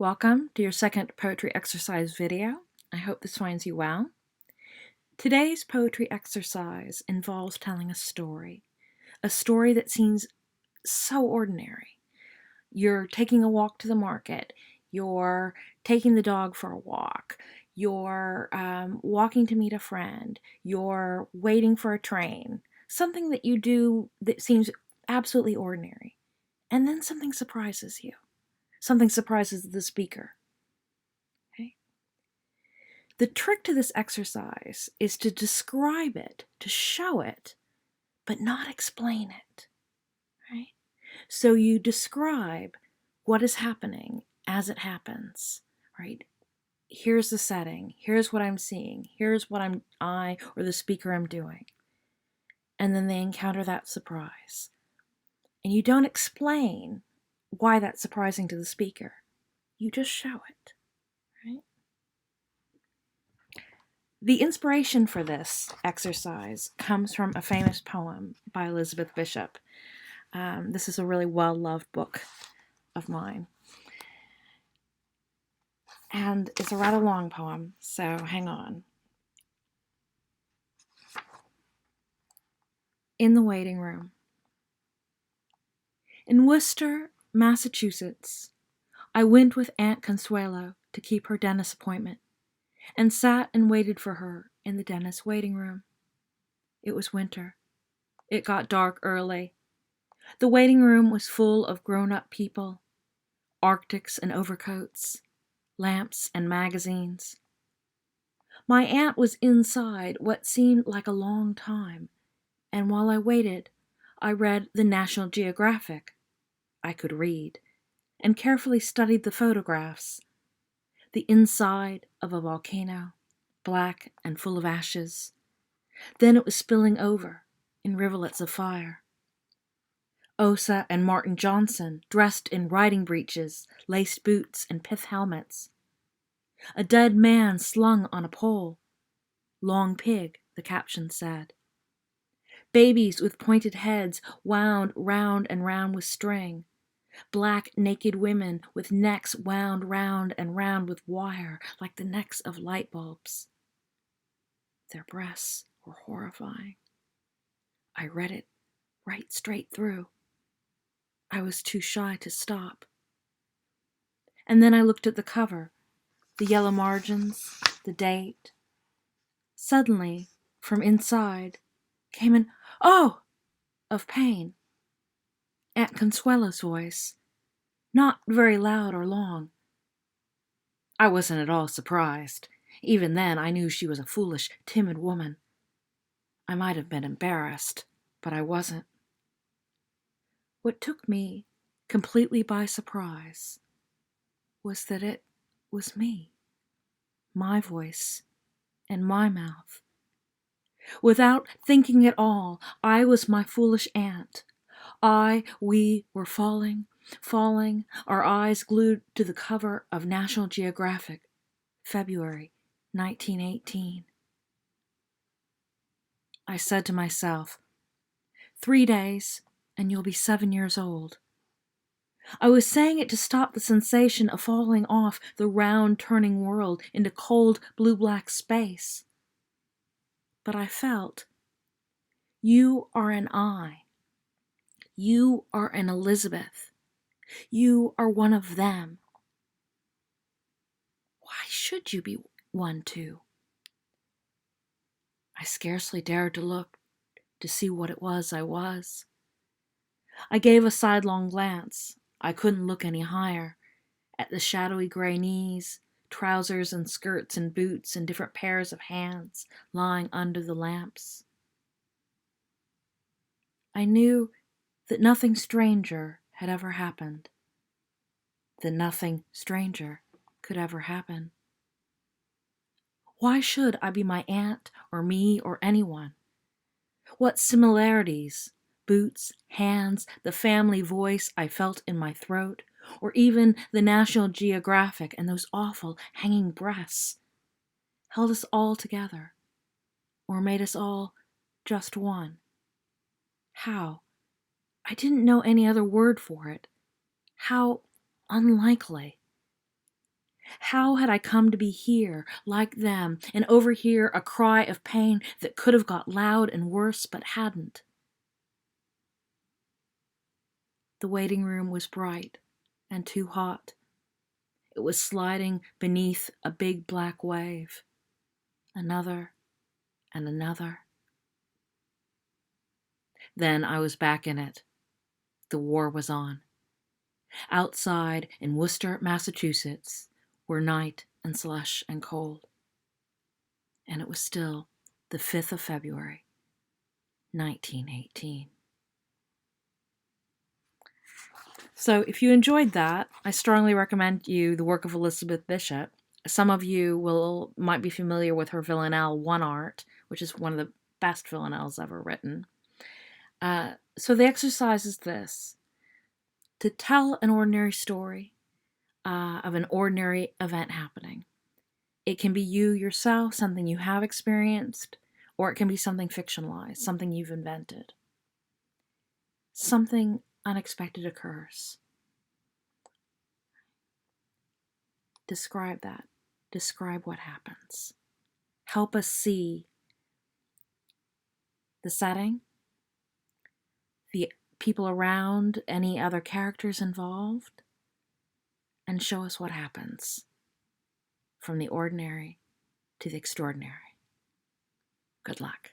Welcome to your second poetry exercise video. I hope this finds you well. Today's poetry exercise involves telling a story that seems so ordinary. You're taking a walk to the market, you're taking the dog for a walk, you're walking to meet a friend, you're waiting for a train, something that you do that seems absolutely ordinary. And then something surprises you. Something surprises the speaker. Okay? The trick to this exercise is to describe it, to show it, but not explain it. Right? So you describe what is happening as it happens. Right? Here's the setting. Here's what I'm seeing. Here's what I or the speaker am doing. And then they encounter that surprise. And you don't explain why that's surprising to the speaker. You just show it. Right? The inspiration for this exercise comes from a famous poem by Elizabeth Bishop. This is a really well-loved book of mine. And it's a rather long poem, so hang on. In the Waiting Room. In Worcester, Massachusetts, I went with Aunt Consuelo to keep her dentist appointment and sat and waited for her in the dentist's waiting room. It was winter. It got dark early. The waiting room was full of grown-up people, Arctics and overcoats, lamps and magazines. My aunt was inside what seemed like a long time, and while I waited, I read the National Geographic. I could read, and carefully studied the photographs. The inside of a volcano, black and full of ashes. Then it was spilling over in rivulets of fire. Osa and Martin Johnson, dressed in riding breeches, laced boots, and pith helmets. A dead man slung on a pole. Long pig, the caption said. Babies with pointed heads wound round and round with string. Black naked women with necks wound round and round with wire like the necks of light bulbs. Their breasts were horrifying. I read it right straight through. I was too shy to stop. And then I looked at the cover, the yellow margins, the date. Suddenly, from inside, came an "oh!" of pain. Aunt Consuelo's voice, not very loud or long. I wasn't at all surprised. Even then, I knew she was a foolish, timid woman. I might have been embarrassed, but I wasn't. What took me completely by surprise was that it was me, my voice, and my mouth. Without thinking at all, I was my foolish aunt. We were falling, our eyes glued to the cover of National Geographic, February 1918. I said to myself, 3 days and you'll be 7 years old. I was saying it to stop the sensation of falling off the round turning world into cold blue-black space. But I felt, you are an I. You are an Elizabeth. You are one of them. Why should you be one too? I scarcely dared to look to see what it was I was. I gave a sidelong glance. I couldn't look any higher. At the shadowy gray knees, trousers and skirts and boots and different pairs of hands lying under the lamps. I knew that nothing stranger had ever happened. That nothing stranger could ever happen. Why should I be my aunt or me or anyone? What similarities, boots, hands, the family voice I felt in my throat, or even the National Geographic and those awful hanging breasts, held us all together, or made us all just one? How? I didn't know any other word for it. How unlikely. How had I come to be here, like them, and overhear a cry of pain that could have got loud and worse but hadn't? The waiting room was bright and too hot. It was sliding beneath a big black wave. Another and another. Then I was back in it. The war was on. Outside in Worcester, Massachusetts, were night and slush and cold. And it was still the 5th of February, 1918. So if you enjoyed that, I strongly recommend you the work of Elizabeth Bishop. Some of you might be familiar with her villanelle One Art, which is one of the best villanelles ever written. So the exercise is this: to tell an ordinary story of an ordinary event happening. It can be you yourself, something you have experienced, or it can be something fictionalized, something you've invented. Something unexpected occurs. Describe that. Describe what happens. Help us see the setting, the people around, any other characters involved, and show us what happens from the ordinary to the extraordinary. Good luck.